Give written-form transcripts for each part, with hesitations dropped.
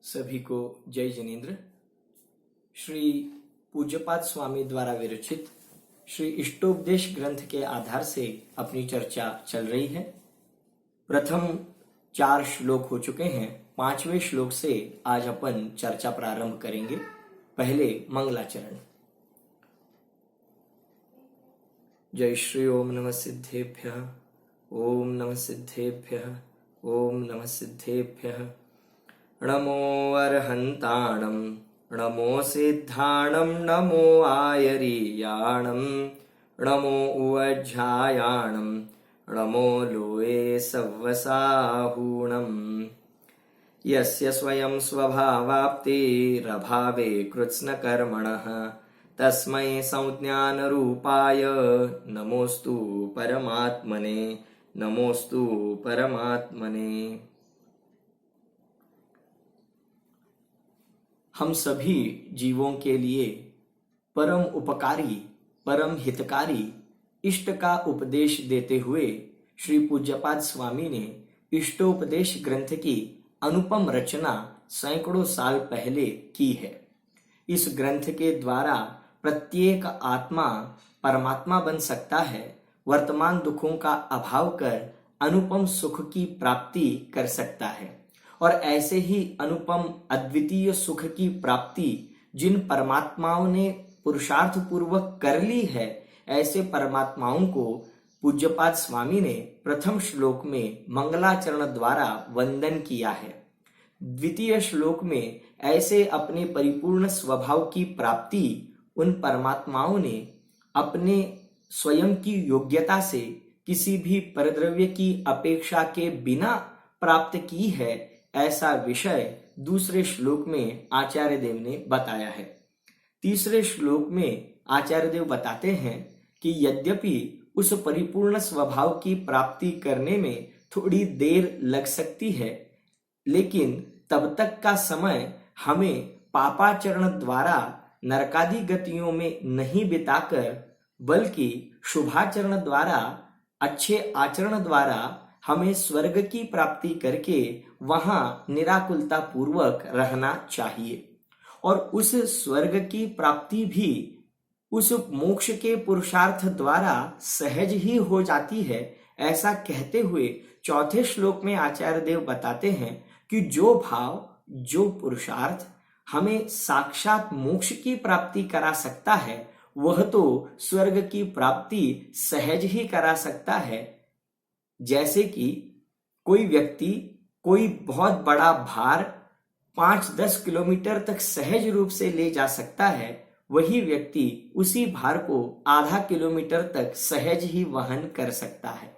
सभी को जय जिनेन्द्र। श्री पूज्यपाद स्वामी द्वारा विरचित श्री इष्टोपदेश ग्रंथ के आधार से अपनी चर्चा चल रही है। प्रथम 4 श्लोक हो चुके हैं। 5वें श्लोक से आज अपन चर्चा प्रारंभ करेंगे। पहले मंगलाचरण। जय श्री ओम नमः सिद्धेभ्यः, ओम नमः सिद्धेभ्यः, ओम नमः सिद्धेभ्यः। नमो अर्हन्ताणं, नमो सिद्धाणं, नमो आयरीयाणं, नमो उवज्झायाणं, नमो लोये सव्वसाहूणम्। यस्य स्वयं स्वभावाप्तिरभावे कृत्स्नकर्मणः, तस्मै संज्ञानरूपाय नमोस्तु परमात्मने, नमोस्तु परमात्मने। हम सभी जीवों के लिए परम उपकारी, परम हितकारी इष्ट का उपदेश देते हुए श्री पूज्यपाद स्वामी ने इष्टोपदेश ग्रंथ की अनुपम रचना सैकड़ों साल पहले की है। इस ग्रंथ के द्वारा प्रत्येक आत्मा परमात्मा बन सकता है, वर्तमान दुखों का अभाव कर अनुपम सुख की प्राप्ति कर सकता है। और ऐसे ही अनुपम अद्वितीय सुख की प्राप्ति जिन परमात्माओं ने पुरुषार्थ पूर्वक कर ली है, ऐसे परमात्माओं को पूज्यपाद स्वामी ने प्रथम श्लोक में मंगलाचरण द्वारा वंदन किया है। द्वितीय श्लोक में ऐसे अपने परिपूर्ण स्वभाव की प्राप्ति उन परमात्माओं ने अपने स्वयं की योग्यता से किसी भी परद्रव्य की अपेक्षा के बिना प्राप्त की है, ऐसा विषय दूसरे श्लोक में आचार्य देव ने बताया है। तीसरे श्लोक में आचार्य देव बताते हैं कि यद्यपि उस परिपूर्ण स्वभाव की प्राप्ति करने में थोड़ी देर लग सकती है, लेकिन तब तक का समय हमें पापाचरण द्वारा नरकादि गतियों में नहीं बिताकर, बल्कि शुभाचरण द्वारा, अच्छे आचरण द्वारा हमें स्वर्ग की प्राप्ति करके वहां निराकुलता पूर्वक रहना चाहिए। और उस स्वर्ग की प्राप्ति भी उस मोक्ष के पुरुषार्थ द्वारा सहज ही हो जाती है। ऐसा कहते हुए चौथे श्लोक में आचार्य देव बताते हैं कि जो भाव, जो पुरुषार्थ हमें साक्षात मोक्ष की प्राप्ति करा सकता है, वह तो स्वर्ग की प्राप्ति सहज ही करा सकता है। जैसे कि कोई व्यक्ति कोई बहुत बड़ा भार 5-10 किलोमीटर तक सहज रूप से ले जा सकता है, वही व्यक्ति उसी भार को आधा किलोमीटर तक सहज ही वहन कर सकता है।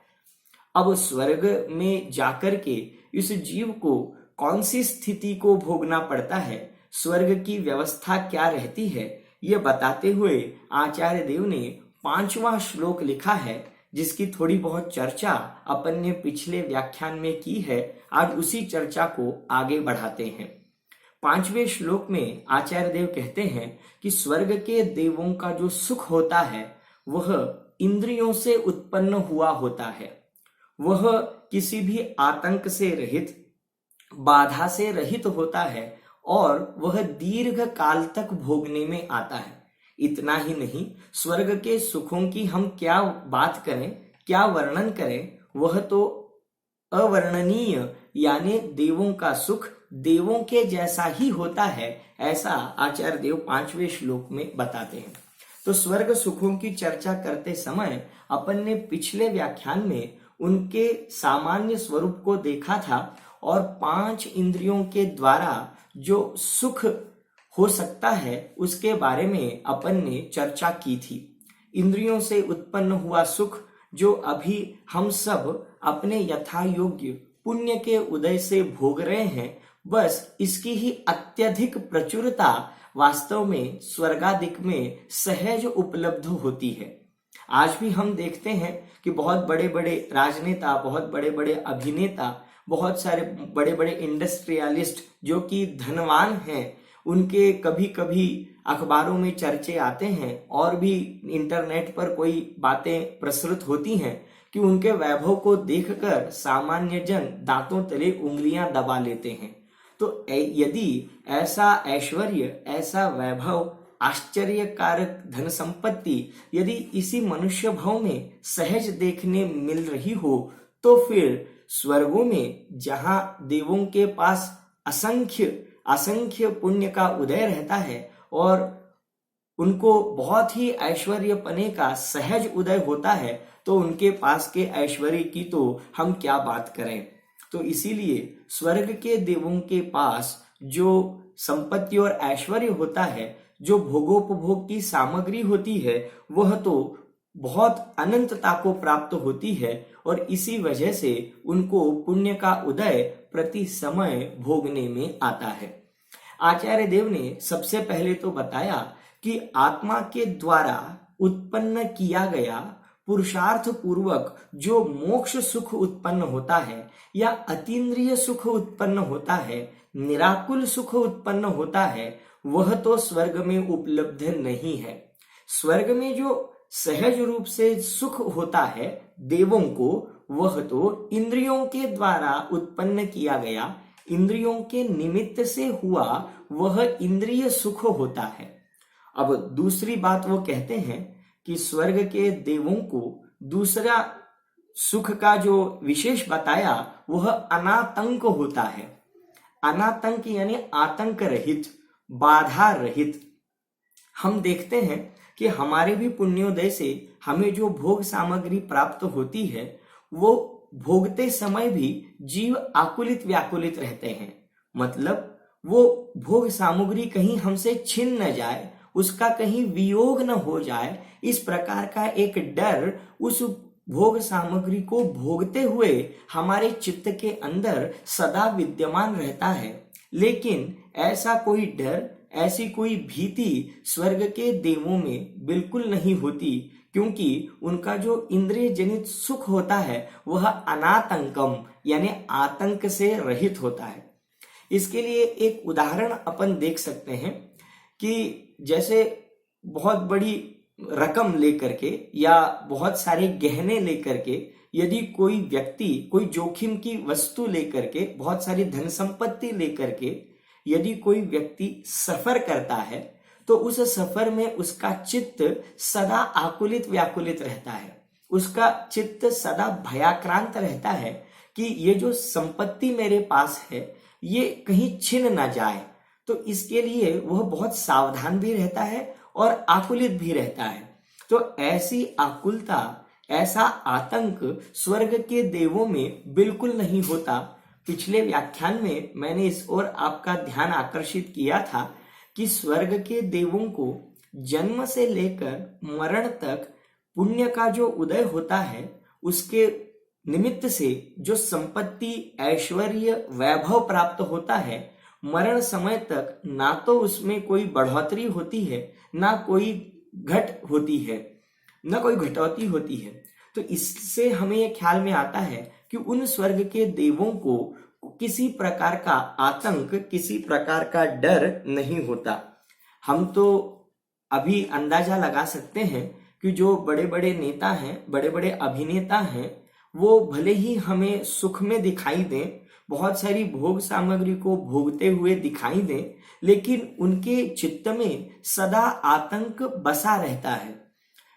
अब स्वर्ग में जाकर के इस जीव को कौन सी स्थिति को भोगना पड़ता है, स्वर्ग की व्यवस्था क्या रहती है, यह बताते हुए आचार्य देव ने 5वां श्लोक लिखा है, जिसकी थोड़ी बहुत चर्चा अपन ने पिछले व्याख्यान में की है। आज उसी चर्चा को आगे बढ़ाते हैं। 5वें श्लोक में आचार्य देव कहते हैं कि स्वर्ग के देवों का जो सुख होता है, वह इंद्रियों से उत्पन्न हुआ होता है। वह किसी भी आतंक से रहित, बाधा से रहित होता है और वह दीर्घ काल तक भोगने में आता है। इतना ही नहीं, स्वर्ग के सुखों की हम क्या बात करें, क्या वर्णन करें, वह तो अवर्णनीय, यानी देवों का सुख देवों के जैसा ही होता है, ऐसा आचार्य देव 5वें श्लोक में बताते हैं। तो स्वर्ग सुखों की चर्चा करते समय अपन ने पिछले व्याख्यान में उनके सामान्य स्वरूप को देखा था और 5 इंद्रियों के द्वारा जो सुख हो सकता है उसके बारे में अपन ने चर्चा की थी। इंद्रियों से उत्पन्न हुआ सुख जो अभी हम सब अपने यथा योग्य पुण्य के उदय से भोग रहे हैं, बस इसकी ही अत्यधिक प्रचुरता वास्तव में स्वर्गादिक में सहज उपलब्ध होती है। आज भी हम देखते हैं कि बहुत बड़े बड़े राजनेता, बहुत बड़े बड़े अभिनेता, बहुत सारे बड़े बड़े इंडस्ट्रियलिस्ट जो कि धनवान हैं, उनके कभी कभी अखबारों में चर्चे आते हैं और भी इंटरनेट पर कोई बातें प्रसृत होती हैं कि उनके वैभव को देखकर सामान्य जन दांतों तले उंगलियां दबा लेते हैं। तो यदि ऐसा ऐश्वर्य, ऐसा वैभव, आश्चर्यकारक धन संपत्ति यदि इसी मनुष्य भाव में सहज देखने मिल रही हो, तो फिर स्वर्गों में जहां देवों के पास असंख्य असंख्य पुण्य का उदय रहता है और उनको बहुत ही ऐश्वर्य पने का सहज उदय होता है, तो उनके पास के ऐश्वर्य की तो हम क्या बात करें। तो इसीलिए स्वर्ग के देवों के पास जो संपत्ति और ऐश्वर्य होता है, जो भोगोपभोग की सामग्री होती है, वह तो बहुत अनंतता को प्राप्त होती है और इसी वजह से उनको पुण्य का उदय प्रति समय भोगने में आता है। आचार्य देव ने सबसे पहले तो बताया कि आत्मा के द्वारा उत्पन्न किया गया पुरुषार्थ पूर्वक जो मोक्ष सुख उत्पन्न होता है या अतीन्द्रिय सुख उत्पन्न होता है, निराकुल सुख उत्पन्न होता है, वह तो स्वर्ग में उपलब्ध नहीं है। स्वर्ग में जो सहज रूप से सुख होता है देवों को, वह तो इंद्रियों के द्वारा उत्पन्न किया गया, इंद्रियों के निमित्त से हुआ वह इंद्रिय सुख होता है। अब दूसरी बात वो कहते हैं कि स्वर्ग के देवों को दूसरा सुख का जो विशेष बताया वह अनातंक होता है। अनातंक यानी आतंक रहित, बाधा रहित। हम देखते हैं कि हमारे भी पुण्योदय से हमें जो भोग सामग्री प्राप्त होती है, वो भोगते समय भी जीव आकुलित व्याकुलित रहते हैं। मतलब वो भोग सामग्री कहीं हमसे छिन न जाए, उसका कहीं वियोग न हो जाए, इस प्रकार का एक डर उस भोग सामग्री को भोगते हुए हमारे चित्त के अंदर सदा विद्यमान रहता है। लेकिन ऐसा कोई डर, ऐसी कोई भीति स्वर्ग के देवों में बिल्कुल नहीं होती, क्योंकि उनका जो इंद्रिय जनित सुख होता है वह अनातंकम यानी आतंक से रहित होता है। इसके लिए एक उदाहरण अपन देख सकते हैं कि जैसे बहुत बड़ी रकम लेकर के या बहुत सारे गहने लेकर के यदि कोई व्यक्ति कोई जोखिम की वस्तु लेकर के, बहुत सारी धन संपत्ति लेकर के यदि कोई व्यक्ति सफर करता है, तो उस सफर में उसका चित्त सदा आकुलित व्याकुलित रहता है, उसका चित्त सदा भयाक्रांत रहता है कि ये जो संपत्ति मेरे पास है ये कहीं छिन ना जाए। तो इसके लिए वह बहुत सावधान भी रहता है और आकुलित भी रहता है। तो ऐसी आकुलता, ऐसा आतंक स्वर्ग के देवों में बिल्कुल नहीं होता। पिछले व्याख्यान में मैंने इस ओर आपका ध्यान आकर्षित किया था कि स्वर्ग के देवों को जन्म से लेकर मरण तक पुण्य का जो उदय होता है, उसके निमित्त से जो संपत्ति, ऐश्वर्य, वैभव प्राप्त होता है, मरण समय तक ना तो उसमें कोई बढ़ोतरी होती है, ना कोई घट होती है, ना कोई घटौती होती है। तो इससे हमें यह ख्याल में आता है कि उन स्वर्ग के देवों को किसी प्रकार का आतंक, किसी प्रकार का डर नहीं होता। हम तो अभी अंदाजा लगा सकते हैं कि जो बड़े बड़े नेता हैं, बड़े बड़े अभिनेता हैं, वो भले ही हमें सुख में दिखाई दें, बहुत सारी भोग सामग्री को भोगते हुए दिखाई दें, लेकिन उनके चित्त में सदा आतंक बसा रहता है।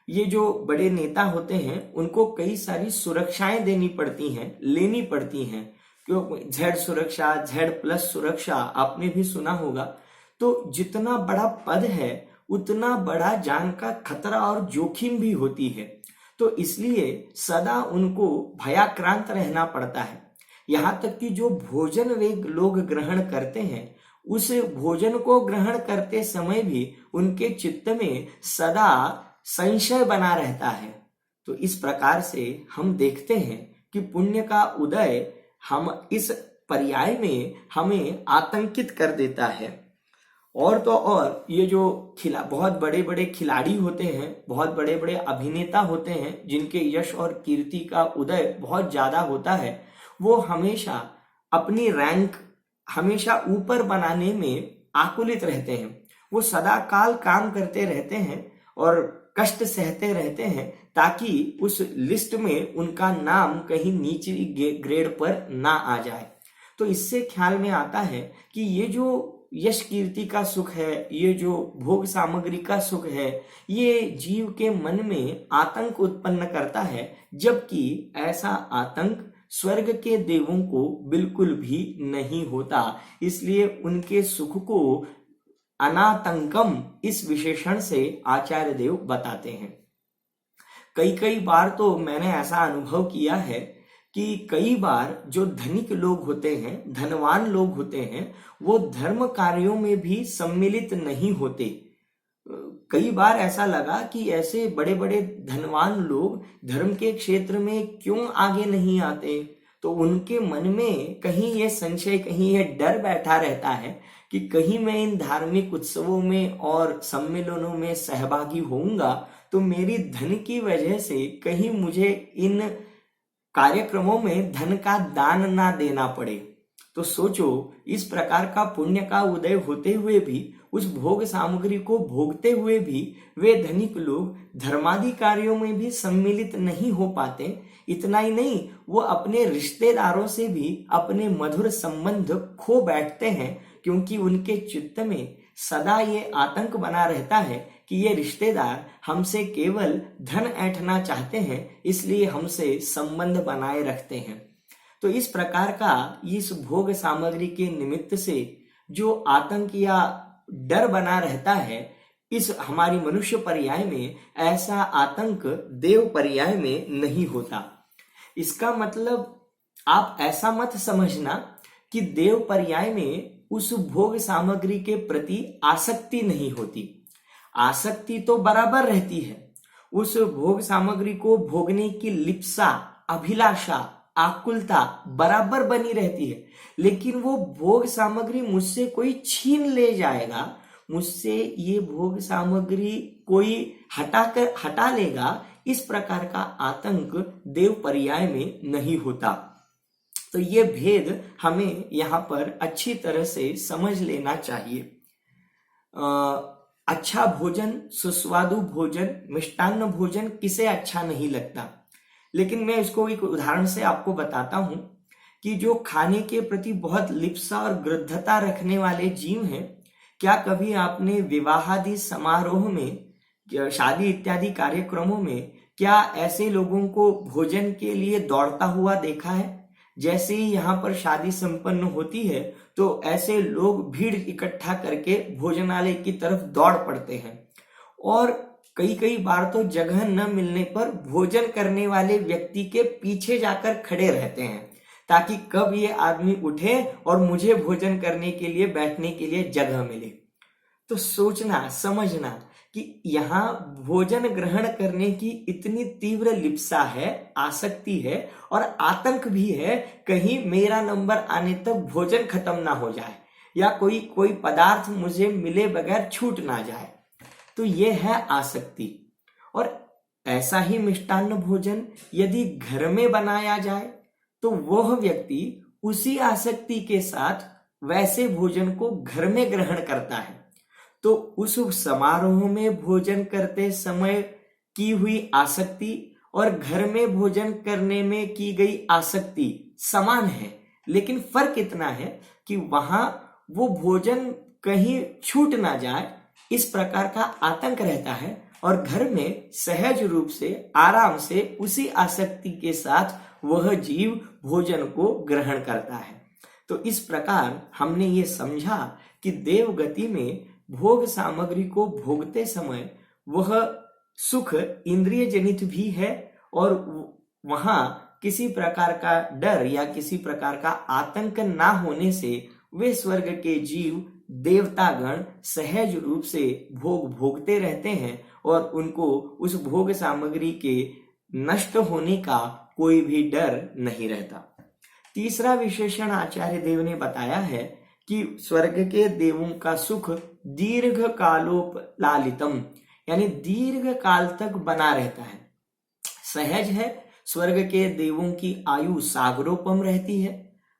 ये जो बड़े नेता होते हैं उनको कई सारी सुरक्षाएं देनी पड़ती हैं, लेनी पड़ती हैं, क्यों Z सुरक्षा, Z+ सुरक्षा आपने भी सुना होगा। तो जितना बड़ा पद है उतना बड़ा जान का खतरा और जोखिम भी होती है। तो इसलिए सदा उनको भयाक्रांत रहना पड़ता है। यहाँ तक कि जो भोजन वे लोग ग्रहण करते हैं, उस भोजन को ग्रहण करते समय भी उनके चित्त में सदा संशय बना रहता है। तो इस प्रकार से हम देखते हैं कि पुण्य का उदय हम इस पर्याय में हमें आतंकित कर देता है। और तो और ये जो बहुत बड़े बड़े खिलाड़ी होते हैं, बहुत बड़े बड़े अभिनेता होते हैं, जिनके यश और कीर्ति का उदय बहुत ज्यादा होता है, वो हमेशा अपनी रैंक हमेशा ऊपर बनाने में आकुलित रहते हैं। वो सदा काल काम करते रहते हैं और कष्ट सहते रहते हैं ताकि उस लिस्ट में उनका नाम कहीं नीचे ग्रेड पर ना आ जाए। तो इससे ख्याल में आता है कि ये जो यश कीर्ति का सुख है, ये जो भोग सामग्री का सुख है, ये जीव के मन में आतंक उत्पन्न करता है, जबकि ऐसा आतंक स्वर्ग के देवों को बिल्कुल भी नहीं होता। इसलिए उनके सुख को अनातंकम इस विशेषण से आचार्य देव बताते हैं। कई कई बार तो मैंने ऐसा अनुभव किया है कि कई बार जो धनिक लोग होते हैं, धनवान लोग होते हैं, वो धर्म कार्यों में भी सम्मिलित नहीं होते। कई बार ऐसा लगा कि ऐसे बड़े बड़े धनवान लोग धर्म के क्षेत्र में क्यों आगे नहीं आते। तो उनके मन में कहीं ये संशय, कहीं ये डर बैठा रहता है कि कहीं मैं इन धार्मिक उत्सवों में और सम्मेलनों में सहभागी होऊंगा तो मेरी धन की वजह से कहीं मुझे इन कार्यक्रमों में धन का दान ना देना पड़े। तो सोचो, इस प्रकार का पुण्य का उदय होते हुए भी, उस भोग सामग्री को भोगते हुए भी वे धनिक लोग धर्मादि कार्यों में भी सम्मिलित नहीं हो पाते। इतना ही नहीं, वो अपने रिश्तेदारों से भी अपने मधुर संबंध खो बैठते हैं, क्योंकि उनके चित्त में सदा ये आतंक बना रहता है कि ये रिश्तेदार हमसे केवल धन ऐंठना चाहते हैं, इसलिए हमसे संबंध बनाए रखते हैं। तो इस प्रकार का इस भोग सामग्री के निमित्त से जो आतंक या डर बना रहता है, इस हमारी मनुष्य पर्याय में ऐसा आतंक देव पर्याय में नहीं होता। इसका मतलब आप ऐसा मत समझना कि देव पर्याय में उस भोग सामग्री के प्रति आसक्ति नहीं होती। आसक्ति तो बराबर रहती है। उस भोग सामग्री को भोगने की लिप्सा, अभिलाषा, आकुलता बराबर बनी रहती है। लेकिन वो भोग सामग्री मुझसे कोई छीन ले जाएगा, मुझसे ये भोग सामग्री कोई हटा लेगा, इस प्रकार का आतंक देव पर्याय में नहीं होता। तो ये भेद हमें यहाँ पर अच्छी तरह से समझ लेना चाहिए। अच्छा भोजन, सुस्वादु भोजन, मिष्टान्न भोजन किसे अच्छा नहीं लगता। लेकिन मैं इसको एक उदाहरण से आपको बताता हूं कि जो खाने के प्रति बहुत लिप्सा और गृद्धता रखने वाले जीव हैं, क्या कभी आपने विवाहादि समारोह में, शादी इत्यादि कार्यक्रमों में क्या ऐसे लोगों को भोजन के लिए दौड़ता हुआ देखा है? जैसे ही यहाँ पर शादी संपन्न होती है तो ऐसे लोग भीड़ इकट्ठा करके भोजनालय की तरफ दौड़ पड़ते हैं, और कई बार तो जगह न मिलने पर भोजन करने वाले व्यक्ति के पीछे जाकर खड़े रहते हैं, ताकि कब ये आदमी उठे और मुझे भोजन करने के लिए, बैठने के लिए जगह मिले। तो सोचना, समझना कि यहाँ भोजन ग्रहण करने की इतनी तीव्र लिप्सा है, आसक्ति है और आतंक भी है, कहीं मेरा नंबर आने तक भोजन खत्म ना हो जाए या कोई पदार्थ मुझे मिले बगैर छूट ना जाए। तो ये है आसक्ति। और ऐसा ही मिष्टान्न भोजन यदि घर में बनाया जाए तो वह व्यक्ति उसी आसक्ति के साथ वैसे भोजन को घर में ग्रहण करता है। तो उस समारोह में भोजन करते समय की हुई आसक्ति और घर में भोजन करने में की गई आसक्ति समान है, लेकिन फर्क इतना है कि वहां वो भोजन कहीं छूट ना जाए, इस प्रकार का आतंक रहता है, और घर में सहज रूप से, आराम से उसी आसक्ति के साथ वह जीव भोजन को ग्रहण करता है। तो इस प्रकार हमने ये समझा कि देव गति में भोग सामग्री को भोगते समय वह सुख इंद्रिय जनित भी है, और वहां किसी प्रकार का डर या किसी प्रकार का आतंक ना होने से वे स्वर्ग के जीव, देवतागण सहज रूप से भोग भोगते रहते हैं, और उनको उस भोग सामग्री के नष्ट होने का कोई भी डर नहीं रहता। तीसरा विशेषण आचार्य देव ने बताया है कि स्वर्ग के देवों का सुख दीर्घ कालोपलालितम, यानी दीर्घ काल तक बना रहता है। सहज है, स्वर्ग के देवों की आयु सागरोपम रहती है,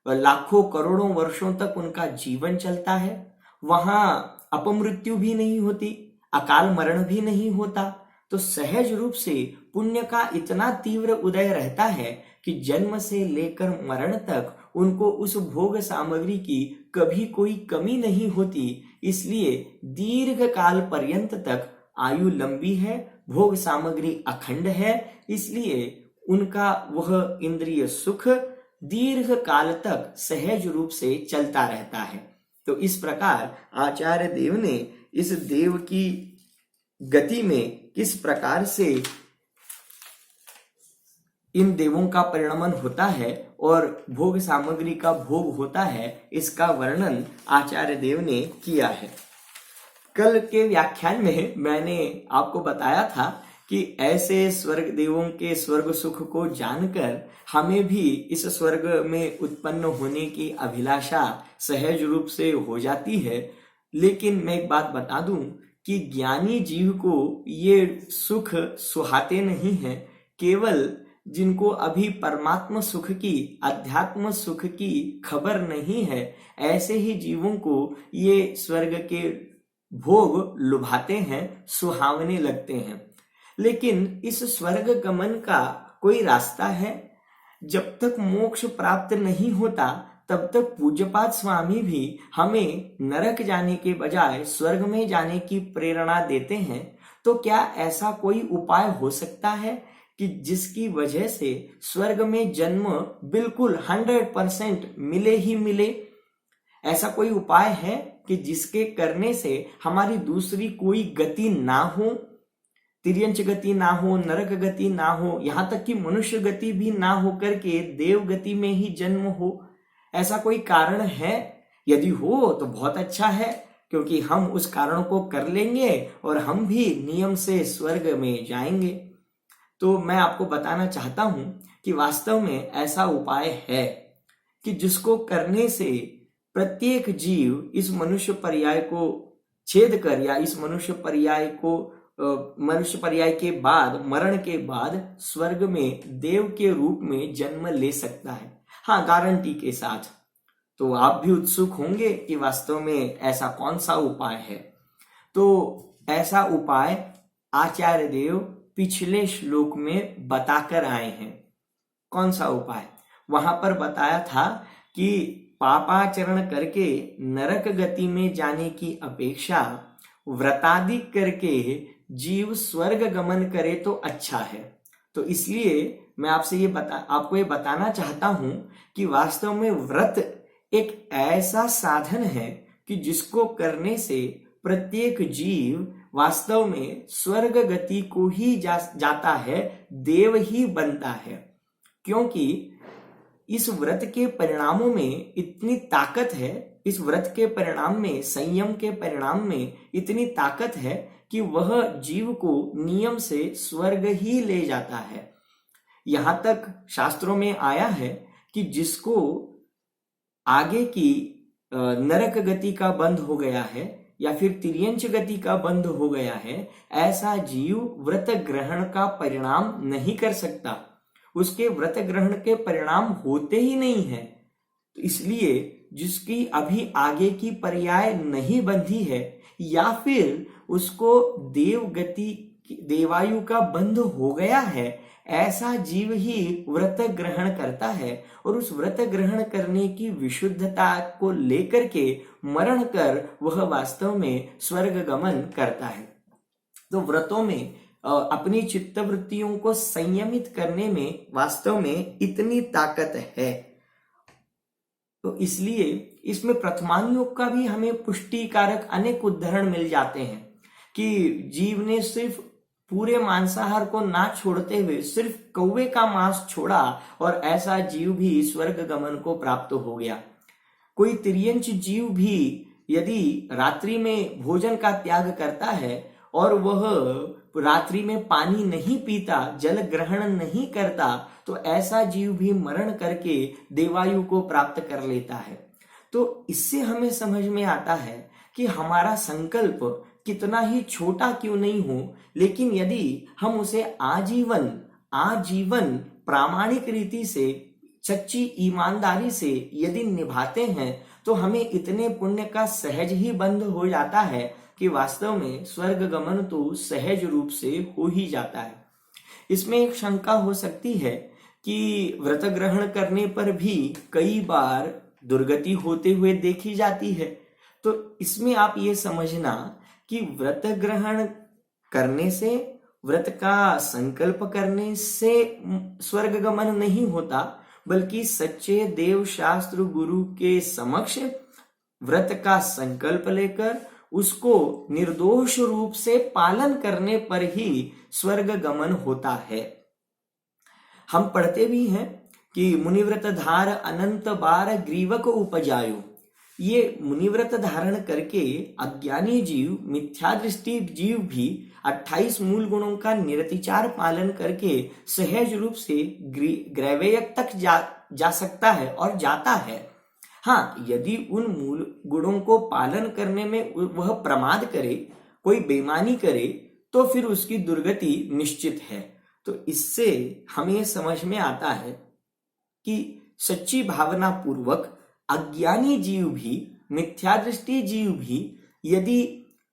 लाखों करोड़ों वर्षों तक उनका जीवन चलता है। वहां अपमृत्यु भी नहीं होती, अकाल मरण भी नहीं होता। तो सहज रूप से पुण्य का इतना तीव्र उदय रहता है कि जन्म से लेकर मरण तक उनको उस भोग सामग्री की कभी कोई कमी नहीं होती, इसलिए दीर्घ काल पर्यंत तक आयु लंबी है, भोग सामग्री अखंड है, इसलिए उनका वह इंद्रिय सुख दीर्घ काल तक सहज रूप से चलता रहता है। तो इस प्रकार आचार्य देव ने इस देव की गति में किस प्रकार से इन देवों का परिणमन होता है और भोग सामग्री का भोग होता है, इसका वर्णन आचार्य देव ने किया है। कल के व्याख्यान में मैंने आपको बताया था कि ऐसे स्वर्ग देवों के स्वर्ग सुख को जानकर हमें भी इस स्वर्ग में उत्पन्न होने की अभिलाषा सहज रूप से हो जाती है। लेकिन मैं एक बात बता दूं कि ज्ञानी जीव को ये सुख सुहाते नहीं हैं। केवल जिनको अभी परमात्मा सुख की, अध्यात्म सुख की खबर नहीं है, ऐसे ही जीवों को ये स्वर्ग के भोग लुभाते हैं, सुहावने लगते हैं। लेकिन इस स्वर्ग गमन का कोई रास्ता है? जब तक मोक्ष प्राप्त नहीं होता तब तक पूज्यपाद स्वामी भी हमें नरक जाने के बजाय स्वर्ग में जाने की प्रेरणा देते हैं। तो क्या ऐसा कोई उपाय हो सकता है कि जिसकी वजह से स्वर्ग में जन्म बिल्कुल 100% मिले ही मिले? ऐसा कोई उपाय है कि जिसके करने से हमारी दूसरी कोई गति ना हो, तिर्यंच गति ना हो, नरक गति ना हो, यहां तक कि मनुष्य गति भी ना हो करके देव गति में ही जन्म हो? ऐसा कोई कारण है? यदि हो तो बहुत अच्छा है, क्योंकि हम उस कारण को कर लेंगे और हम भी नियम से स्वर्ग में जाएंगे। तो मैं आपको बताना चाहता हूं कि वास्तव में ऐसा उपाय है कि जिसको करने से प्रत्येक जीव इस मनुष्य पर्याय को छेद कर, या इस मनुष्य पर्याय के बाद, मरण के बाद स्वर्ग में देव के रूप में जन्म ले सकता है। हाँ, गारंटी के साथ। तो आप भी उत्सुक होंगे कि वास्तव में ऐसा कौन सा उपाय है। तो ऐसा उपाय आचार्य देव पिछले श्लोक में बताकर आए हैं। कौन सा उपाय? वहां पर बताया था कि पापाचरण करके नरक गति में जाने की अपेक्षा व्रतादि करके जीव स्वर्ग गमन करे तो अच्छा है। तो इसलिए मैं आपको ये बताना चाहता हूं कि वास्तव में व्रत एक ऐसा साधन है कि जिसको करने से प्रत्येक जीव वास्तव में स्वर्ग गति को ही जाता है, देव ही बनता है। क्योंकि इस व्रत के परिणामों में इतनी ताकत है, इस व्रत के परिणाम में, संयम के परिणाम में इतनी ताकत है कि वह जीव को नियम से स्वर्ग ही ले जाता है। यहां तक शास्त्रों में आया है कि जिसको आगे की नरक गति का बंध हो गया है या फिर तिर्यंच गति का बंध हो गया है, ऐसा जीव व्रत ग्रहण का परिणाम नहीं कर सकता। उसके व्रत ग्रहण के परिणाम होते ही नहीं है। तो इसलिए जिसकी अभी आगे की पर्याय नहीं बंधी है, या फिर उसको देवायु का बंध हो गया है, ऐसा जीव ही व्रत ग्रहण करता है और उस व्रत ग्रहण करने की विशुद्धता को लेकर के मरण कर वह वास्तव में स्वर्ग गमन करता है। तो व्रतों में अपनी चित्तवृत्तियों को संयमित करने में वास्तव में इतनी ताकत है। तो इसलिए इसमें प्रथमान योग का भी हमें पुष्टिकारक अनेक उदाहरण मिल जाते हैं कि जीव ने सिर्फ पूरे मांसाहार को ना छोड़ते हुए सिर्फ कौवे का मांस छोड़ा और ऐसा जीव भी स्वर्ग गमन को प्राप्त हो गया। कोई तिर्यंच जीव भी यदि रात्रि में भोजन का त्याग करता है और वह रात्रि में पानी नहीं पीता, जल ग्रहण नहीं करता, तो ऐसा जीव भी मरण करके देवायु को प्राप्त कर लेता है। तो इससे हमें समझ में आता है कि हमारा संकल्प कितना ही छोटा क्यों नहीं हो, लेकिन यदि हम उसे आजीवन प्रामाणिक रीति से, सच्ची ईमानदारी से यदि निभाते हैं, तो हमें इतने पुण्य का सहज ही बंध हो जाता है कि वास्तव में स्वर्ग गमन तो सहज रूप से हो ही जाता है। इसमें एक शंका हो सकती है कि व्रत ग्रहण करने पर भी कई बार दुर्गति होते हुए देखी जाती है। तो इसमें आप ये समझना कि व्रत ग्रहण करने से, व्रत का संकल्प करने से स्वर्ग गमन नहीं होता, बल्कि सच्चे देव शास्त्र गुरु के समक्ष व्रत का संकल्प लेकर उसको निर्दोष रूप से पालन करने पर ही स्वर्ग गमन होता है। हम पढ़ते भी हैं कि मुनिव्रत धार अनंत बार ग्रीवक उपजायो। ये मुनिव्रत धारण करके अज्ञानी जीव, मिथ्या दृष्टि जीव भी 28 मूल गुणों का निरतिचार पालन करके सहज रूप से ग्रैवेयक तक जा सकता है और जाता है। हाँ, यदि उन मूल गुणों को पालन करने में वह प्रमाद करे, कोई बेईमानी करे, तो फिर उसकी दुर्गति निश्चित है। तो इससे हमें समझ में आता है कि सच्ची भावना पूर्वक अज्ञानी जीव भी, मिथ्या दृष्टि जीव भी यदि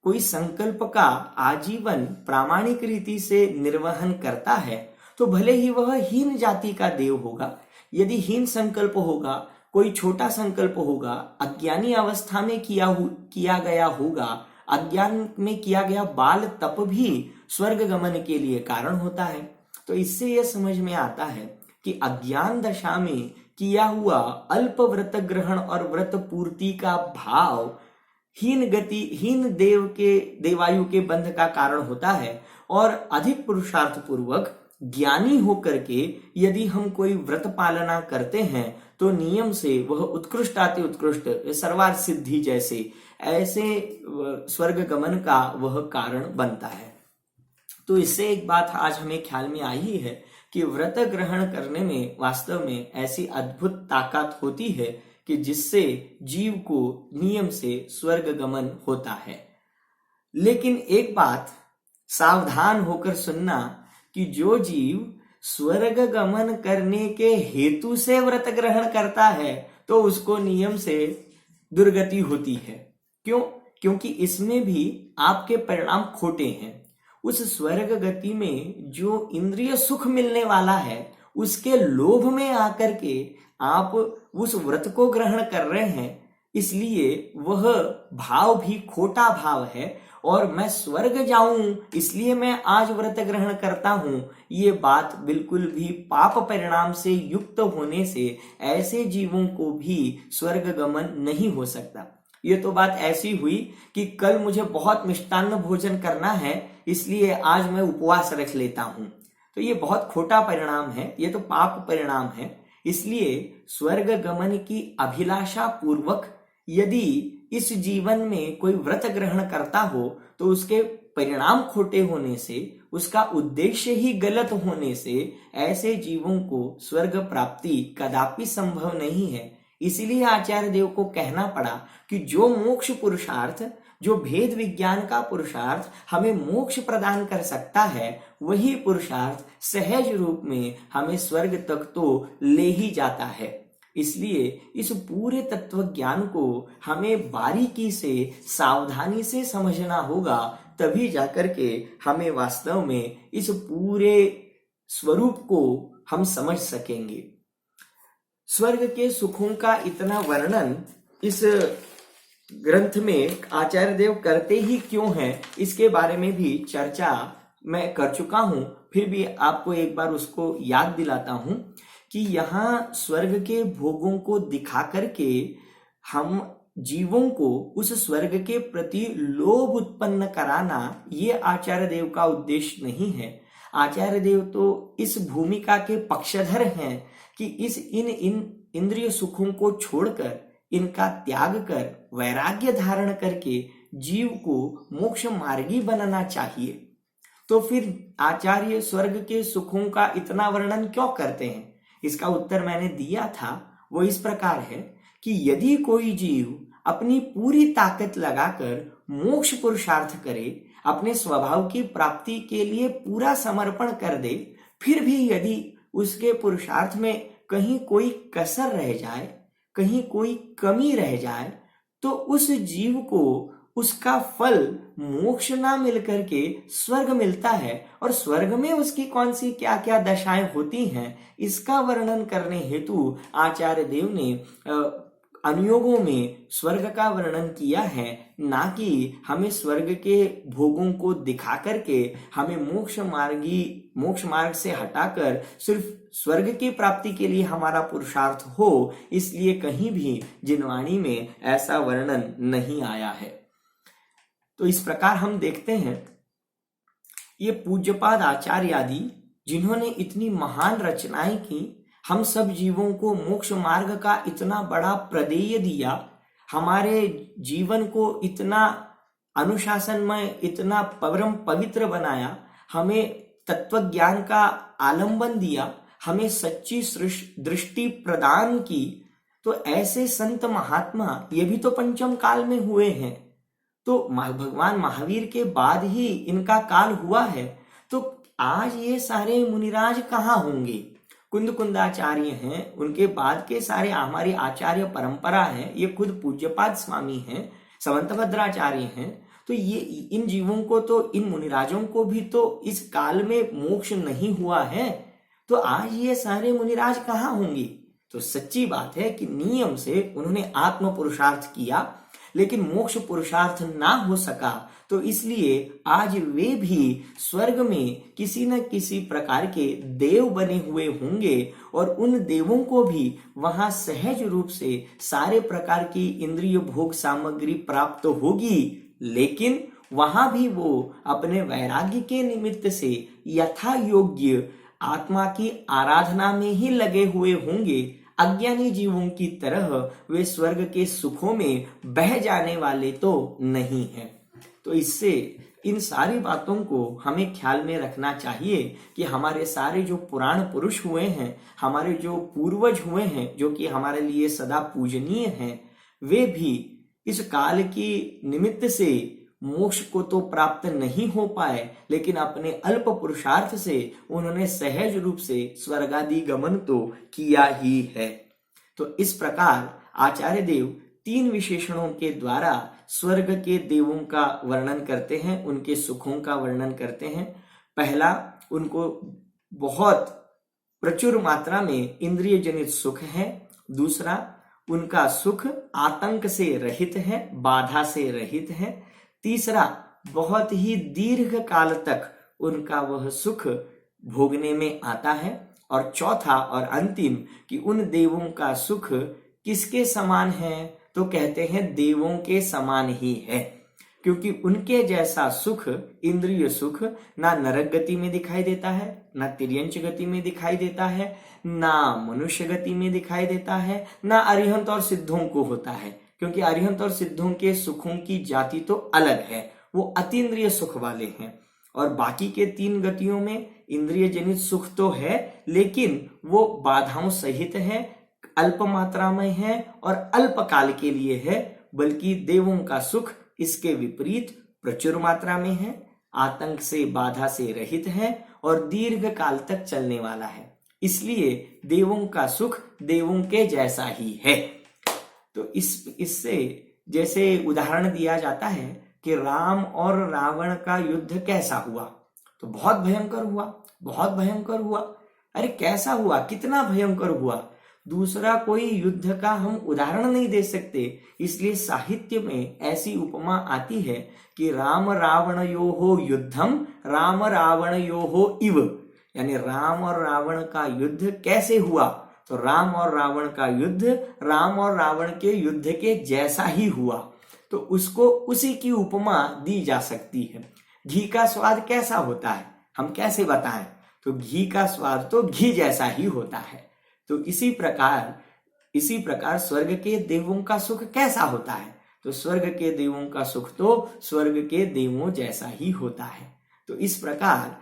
कोई संकल्प का आजीवन प्रामाणिक रीति से निर्वहन करता है, तो भले ही वह हीन जाति का देव होगा। यदि हीन संकल्प होगा, कोई छोटा संकल्प होगा, अज्ञानी अवस्था में किया गया होगा, अज्ञान में किया गया बाल तप भी स्वर्ग गमन के लिए कारण होता है। तो इससे यह समझ में आता है कि अज्ञान दशा में किया हुआ अल्प व्रत ग्रहण और व्रत पूर्ति का भाव हीन देवायु के बंध का कारण होता है। और अधिक पुरुषार्थ पूर्वक ज्ञानी होकर के यदि हम कोई व्रत पालना करते हैं, तो नियम से वह उत्कृष्टाति उत्कृष्ट सर्वार्थ सिद्धि जैसे ऐसे स्वर्ग गमन का वह कारण बनता है। तो इससे एक बात आज हमें ख्याल में आई है कि व्रत ग्रहण करने में वास्तव में ऐसी अद्भुत ताकत होती है कि जिससे जीव को नियम से स्वर्ग गमन होता है। लेकिन एक बात सावधान होकर सुनना कि जो जीव स्वर्ग गमन करने के हेतु से व्रत ग्रहण करता है, तो उसको नियम से दुर्गति होती है। क्यों? क्योंकि इसमें भी आपके परिणाम खोटे हैं। उस स्वर्ग गति में जो इंद्रिय सुख मिलने वाला है, उसके लोभ में आकर के आप उस व्रत को ग्रहण कर रहे हैं, इसलिए वह भाव भी खोटा भाव है। और मैं स्वर्ग जाऊं इसलिए मैं आज व्रत ग्रहण करता हूं, ये बात बिल्कुल भी पाप परिणाम से युक्त होने से ऐसे जीवों को भी स्वर्ग गमन नहीं हो सकता। ये तो बात ऐसी हुई कि कल मुझे बहुत मिष्टान्न भोजन करना है, इसलिए आज मैं उपवास रख लेता हूं। तो ये बहुत खोटा परिणाम है, ये तो पाप परिणाम है। इसलिए स्वर्ग गमन की अभिलाषा पूर्वक यदि इस जीवन में कोई व्रत ग्रहण करता हो, तो उसके परिणाम खोटे होने से, उसका उद्देश्य ही गलत होने से ऐसे जीवों को स्वर्ग प्राप्ति कदापि संभव नहीं है। इसीलिए आचार्य देव को कहना पड़ा कि जो मोक्ष पुरुषार्थ, जो भेद विज्ञान का पुरुषार्थ हमें मोक्ष प्रदान कर सकता है, वही पुरुषार्थ सहज रूप में हमें स्वर्ग तक तो ले ही जाता है। इसलिए इस पूरे तत्व ज्ञान को हमें बारीकी से, सावधानी से समझना होगा, तभी जाकर के हमें वास्तव में इस पूरे स्वरूप को हम समझ सकेंगे। स्वर्ग के सुखों का इतना वर्णन इस ग्रंथ में आचार्य देव करते ही क्यों हैं, इसके बारे में भी चर्चा मैं कर चुका हूं। फिर भी आपको एक बार उसको याद दिलाता हूं कि यहाँ स्वर्ग के भोगों को दिखा करके हम जीवों को उस स्वर्ग के प्रति लोभ उत्पन्न कराना, ये आचार्य देव का उद्देश्य नहीं है। आचार्य देव तो इस भूमिका के पक्षधर हैं कि इन इंद्रिय सुखों को छोड़कर, इनका त्याग कर, वैराग्य धारण करके जीव को मोक्ष मार्गी बनाना चाहिए। तो फिर आचार्य स्वर्ग के सुखों का इतना वर्णन क्यों करते हैं? इसका उत्तर मैंने दिया था। वो इस प्रकार है कि यदि कोई जीव अपनी पूरी ताकत लगाकर मोक्ष पुरुषार्थ करे, अपने स्वभाव की प्राप्ति के लिए पूरा समर्पण कर दे, फिर भी यदि उसके पुरुषार्थ में कहीं कोई कसर रह जाए, कहीं कोई कमी रह जाए, तो उस जीव को उसका फल मोक्ष ना मिल करके स्वर्ग मिलता है, और स्वर्ग में उसकी कौन सी क्या क्या दशाएं होती हैं, इसका वर्णन करने हेतु आचार्य देव ने अनुयोगों में स्वर्ग का वर्णन किया है, ना कि हमें स्वर्ग के भोगों को दिखा करके हमें मोक्ष मार्ग से हटाकर सिर्फ स्वर्ग की प्राप्ति के लिए हमारा पुरुषार्थ हो, इसलिए कहीं भी जिनवाणी में ऐसा वर्णन नहीं आया है। तो इस प्रकार हम देखते हैं ये पूज्यपाद आचार्य आदि जिन्होंने इतनी महान रचनाएं की, हम सब जीवों को मोक्ष मार्ग का इतना बड़ा प्रदेय दिया, हमारे जीवन को इतना अनुशासनमय, इतना परम पवित्र बनाया, हमें तत्व ज्ञान का आलंबन दिया, हमें सच्ची दृष्टि प्रदान की। तो ऐसे संत महात्मा ये भी तो पंचम काल में हुए हैं, तो भगवान महावीर के बाद ही इनका काल हुआ है। तो आज ये सारे मुनिराज कहाँ होंगे? कुंदाचार्य हैं, उनके बाद के सारे हमारी आचार्य परंपरा है, ये खुद पूज्यपाद स्वामी हैं, समंतभद्राचार्य हैं। तो ये इन जीवों को तो, इन मुनिराजों को भी तो इस काल में मोक्ष नहीं हुआ है, तो आज ये सारे मुनिराज कहाँ होंगे? तो सच्ची बात है कि नियम से उन्होंने आत्म पुरुषार्थ किया, लेकिन मोक्ष पुरुषार्थ ना हो सका, तो इसलिए आज वे भी स्वर्ग में किसी न किसी प्रकार के देव बने हुए होंगे, और उन देवों को भी वहां सहज रूप से सारे प्रकार की इंद्रिय भोग सामग्री प्राप्त होगी, लेकिन वहां भी वो अपने वैराग्य के निमित्त से यथा योग्य आत्मा की आराधना में ही लगे हुए होंगे। अज्ञानी जीवों की तरह वे स्वर्ग के सुखों में बह जाने वाले तो नहीं हैं। तो इससे इन सारी बातों को हमें ख्याल में रखना चाहिए कि हमारे सारे जो पुराण पुरुष हुए हैं, हमारे जो पूर्वज हुए हैं, जो कि हमारे लिए सदा पूजनीय हैं, वे भी इस काल की निमित्त से मोक्ष को तो प्राप्त नहीं हो पाए, लेकिन अपने अल्प पुरुषार्थ से उन्होंने सहज रूप से स्वर्गादि गमन तो किया ही है। तो इस प्रकार आचार्य देव 3 विशेषणों के द्वारा स्वर्ग के देवों का वर्णन करते हैं, उनके सुखों का वर्णन करते हैं। पहला, उनको बहुत प्रचुर मात्रा में इंद्रिय जनित सुख है। दूसरा, उनका सुख आतंक से रहित है, बाधा से रहित है। तीसरा, बहुत ही दीर्घ काल तक उनका वह सुख भोगने में आता है। और चौथा और अंतिम कि उन देवों का सुख किसके समान है? तो कहते हैं देवों के समान ही है, क्योंकि उनके जैसा सुख, इंद्रिय सुख, ना नरक गति में दिखाई देता है, ना तिर्यंच गति में दिखाई देता है, ना मनुष्य गति में दिखाई देता है, ना अरिहंत और सिद्धों को होता है, क्योंकि अरिहंत और सिद्धों के सुखों की जाति तो अलग है, वो अतीन्द्रिय सुख वाले हैं। और बाकी के 3 गतियों में इंद्रिय जनित सुख तो है, लेकिन वो बाधाओं सहित है, अल्प मात्रा में है और अल्प काल के लिए है। बल्कि देवों का सुख इसके विपरीत प्रचुर मात्रा में है, आतंक से, बाधा से रहित है और दीर्घ काल तक चलने वाला है। इसलिए देवों का सुख देवों के जैसा ही है। तो इससे जैसे उदाहरण दिया जाता है कि राम और रावण का युद्ध कैसा हुआ, तो बहुत भयंकर हुआ, बहुत भयंकर हुआ। अरे कैसा हुआ, कितना भयंकर हुआ, दूसरा कोई युद्ध का हम उदाहरण नहीं दे सकते। इसलिए साहित्य में ऐसी उपमा आती है कि राम रावणयोः युद्धम राम रावणयोः इव, यानी राम और रावण का युद्ध कैसे हुआ, तो राम और रावण का युद्ध राम और रावण के युद्ध के जैसा ही हुआ। तो उसको उसी की उपमा दी जा सकती है। घी का स्वाद कैसा होता है, हम कैसे बताएं, तो घी का स्वाद तो घी जैसा ही होता है। तो इसी प्रकार स्वर्ग के देवों का सुख कैसा होता है, तो स्वर्ग के देवों का सुख तो स्वर्ग के देवों जैसा ही होता है। तो इस प्रकार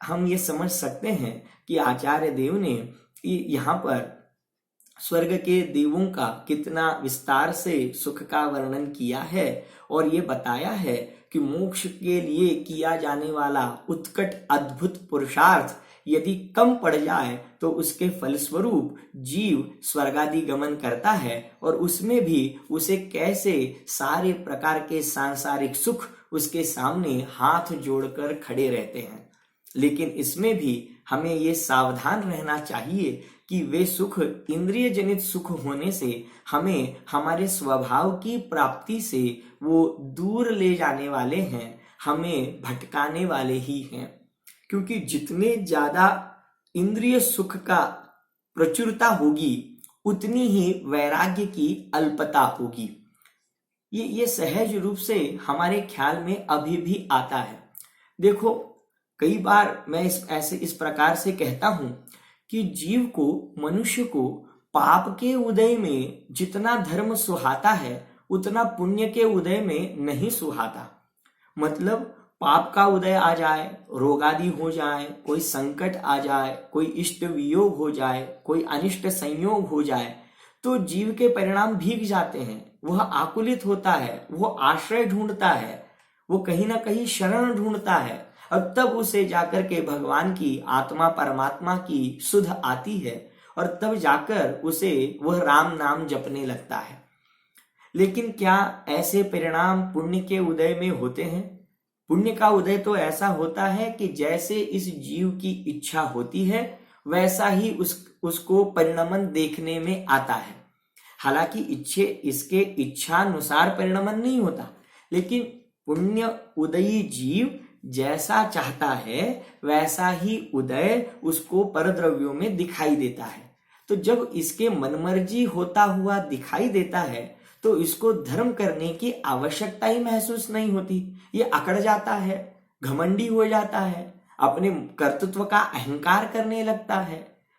हम ये समझ सकते हैं कि आचार्य देव ने यहाँ पर स्वर्ग के देवों का कितना विस्तार से सुख का वर्णन किया है, और ये बताया है कि मोक्ष के लिए किया जाने वाला उत्कट अद्भुत पुरुषार्थ यदि कम पड़ जाए तो उसके फलस्वरूप जीव स्वर्गादि गमन करता है और उसमें भी उसे कैसे सारे प्रकार के सांसारिक सुख उसके सामने हाथ जोड़कर खड़े रहते हैं। लेकिन इसमें भी हमें ये सावधान रहना चाहिए कि वे सुख इंद्रिय जनित सुख होने से हमें हमारे स्वभाव की प्राप्ति से वो दूर ले जाने वाले हैं, हमें भटकाने वाले ही हैं। क्योंकि जितने ज्यादा इंद्रिय सुख का प्रचुरता होगी उतनी ही वैराग्य की अल्पता होगी। ये सहज रूप से हमारे ख्याल में अभी भी आता है। देखो, कई बार मैं इस प्रकार से कहता हूं कि जीव को, मनुष्य को पाप के उदय में जितना धर्म सुहाता है उतना पुण्य के उदय में नहीं सुहाता। मतलब पाप का उदय आ जाए, रोगादि हो जाए, कोई संकट आ जाए, कोई इष्ट वियोग हो जाए, कोई अनिष्ट संयोग हो जाए, तो जीव के परिणाम भीग जाते हैं। वह आकुलित होता है, वह आश्रय ढूंढता है, वो कहीं ना कहीं शरण ढूंढता है और तब उसे जाकर के भगवान की, आत्मा परमात्मा की सुध आती है और तब जाकर उसे वह राम नाम जपने लगता है। लेकिन क्या ऐसे परिणाम पुण्य के उदय में होते हैं? पुण्य का उदय तो ऐसा होता है कि जैसे इस जीव की इच्छा होती है वैसा ही उसको परिणमन देखने में आता है। हालांकि इसके इच्छानुसार परिणमन नहीं होता, लेकिन पुण्य उदयी जीव जैसा चाहता है वैसा ही उदय उसको परद्रव्यों में दिखाई देता है। तो जब इसके मनमर्जी होता हुआ दिखाई देता है तो इसको धर्म करने की आवश्यकता ही महसूस नहीं होती। ये अकड़ जाता है, घमंडी हो जाता है, अपने कर्तृत्व का अहंकार करने लगता है।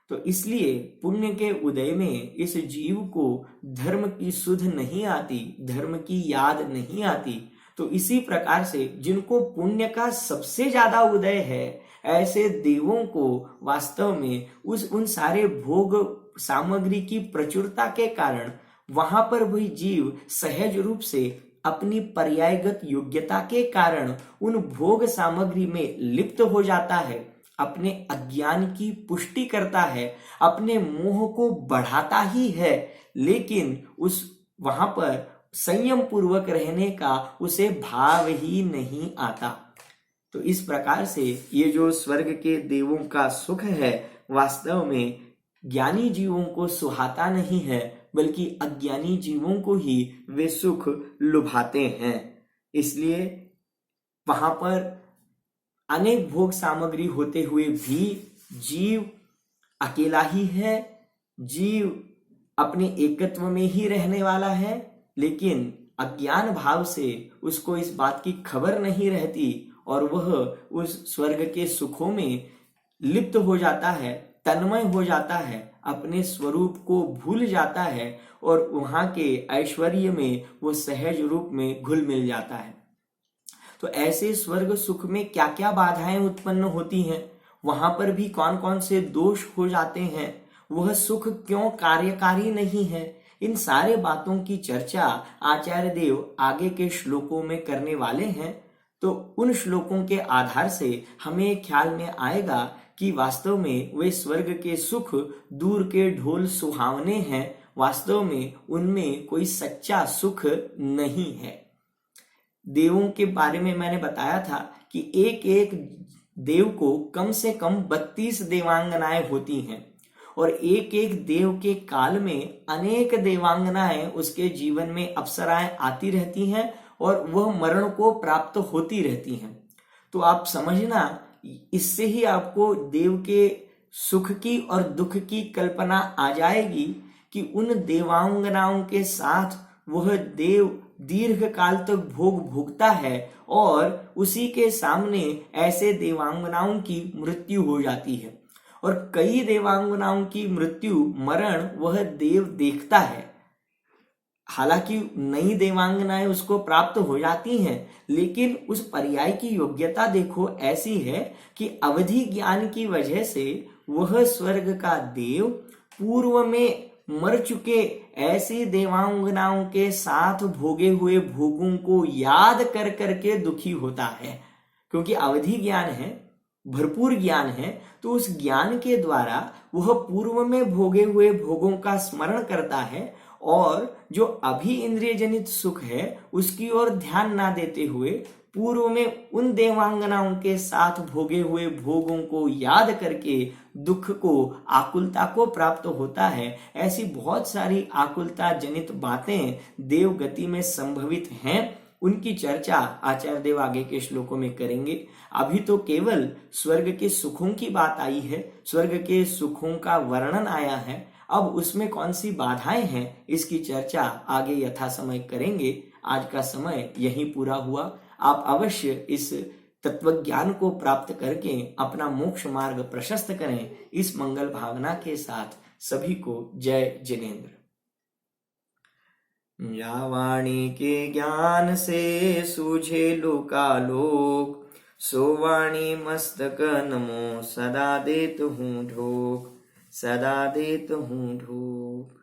तो इसलिए पुण्य के उदय में इस जीव को धर्म की सुध नहीं आती, धर्म की याद नहीं आती। तो इसी प्रकार से जिनको पुण्य का सबसे ज्यादा उदय है ऐसे देवों को वास्तव में उन सारे भोग सामग्री की प्रचुरता के कारण वहां पर वही जीव सहज रूप से अपनी पर्यायगत योग्यता के कारण उन भोग सामग्री में लिप्त हो जाता है, अपने अज्ञान की पुष्टि करता है, अपने मोह को बढ़ाता ही है, लेकिन उस वहां पर संयम पूर्वक रहने का उसे भाव ही नहीं आता। तो इस प्रकार से ये जो स्वर्ग के देवों का सुख है वास्तव में ज्ञानी जीवों को सुहाता नहीं है, बल्कि अज्ञानी जीवों को ही वे सुख लुभाते हैं। इसलिए वहां पर अनेक भोग सामग्री होते हुए भी जीव अकेला ही है, जीव अपने एकत्व में ही रहने वाला है, लेकिन अज्ञान भाव से उसको इस बात की खबर नहीं रहती और वह उस स्वर्ग के सुखों में लिप्त हो जाता है, तन्मय हो जाता है, अपने स्वरूप को भूल जाता है और वहां के ऐश्वर्य में वो सहज रूप में घुल मिल जाता है। तो ऐसे स्वर्ग सुख में क्या क्या बाधाएं उत्पन्न होती हैं, वहां पर भी कौन कौन से दोष हो जाते हैं, वह सुख क्यों कार्यकारी नहीं है, इन सारे बातों की चर्चा आचार्य देव आगे के श्लोकों में करने वाले हैं। तो उन श्लोकों के आधार से हमें ख्याल में आएगा कि वास्तव में वे स्वर्ग के सुख दूर के ढोल सुहावने हैं, वास्तव में उनमें कोई सच्चा सुख नहीं है। देवों के बारे में मैंने बताया था कि एक एक देव को कम से कम 32 देवांगनाएं होती हैं और एक एक देव के काल में अनेक देवांगनाएं उसके जीवन में अप्सराएं आती रहती हैं और वह मरण को प्राप्त होती रहती हैं। तो आप समझना, इससे ही आपको देव के सुख की और दुख की कल्पना आ जाएगी कि उन देवांगनाओं के साथ वह देव दीर्घ काल तक भोग भोगता है और उसी के सामने ऐसे देवांगनाओं की मृत्यु हो जाती है और कई देवांगनाओं की मृत्यु मरण वह देव देखता है। हालांकि नई देवांगनाएं उसको प्राप्त हो जाती हैं, लेकिन उस पर्याय की योग्यता देखो ऐसी है कि अवधि ज्ञान की वजह से वह स्वर्ग का देव पूर्व में मर चुके ऐसी देवांगनाओं के साथ भोगे हुए भोगों को याद कर करके दुखी होता है, क्योंकि अवधि ज्ञान है। भरपूर ज्ञान है, तो उस ज्ञान के द्वारा वह पूर्व में भोगे हुए भोगों का स्मरण करता है और जो अभी इंद्रिय जनित सुख है उसकी ओर ध्यान ना देते हुए पूर्व में उन देवांगनाओं के साथ भोगे हुए भोगों को याद करके दुख को, आकुलता को प्राप्त होता है। ऐसी बहुत सारी आकुलता जनित बातें देव गति में संभवित हैं। उनकी चर्चा आचार्य देव आगे के श्लोकों में करेंगे। अभी तो केवल स्वर्ग के सुखों की बात आई है, स्वर्ग के सुखों का वर्णन आया है। अब उसमें कौन सी बाधाएं हैं इसकी चर्चा आगे यथा समय करेंगे। आज का समय यहीं पूरा हुआ। आप अवश्य इस तत्व ज्ञान को प्राप्त करके अपना मोक्ष मार्ग प्रशस्त करें। इस मंगल भावना के साथ सभी को जय जिनेन्द्र। या वाणी के ज्ञान से सूझे लोकालोक, सो वाणी मस्तक नमो सदा देत हूँ ढोक, सदा देत हूँ ढोक।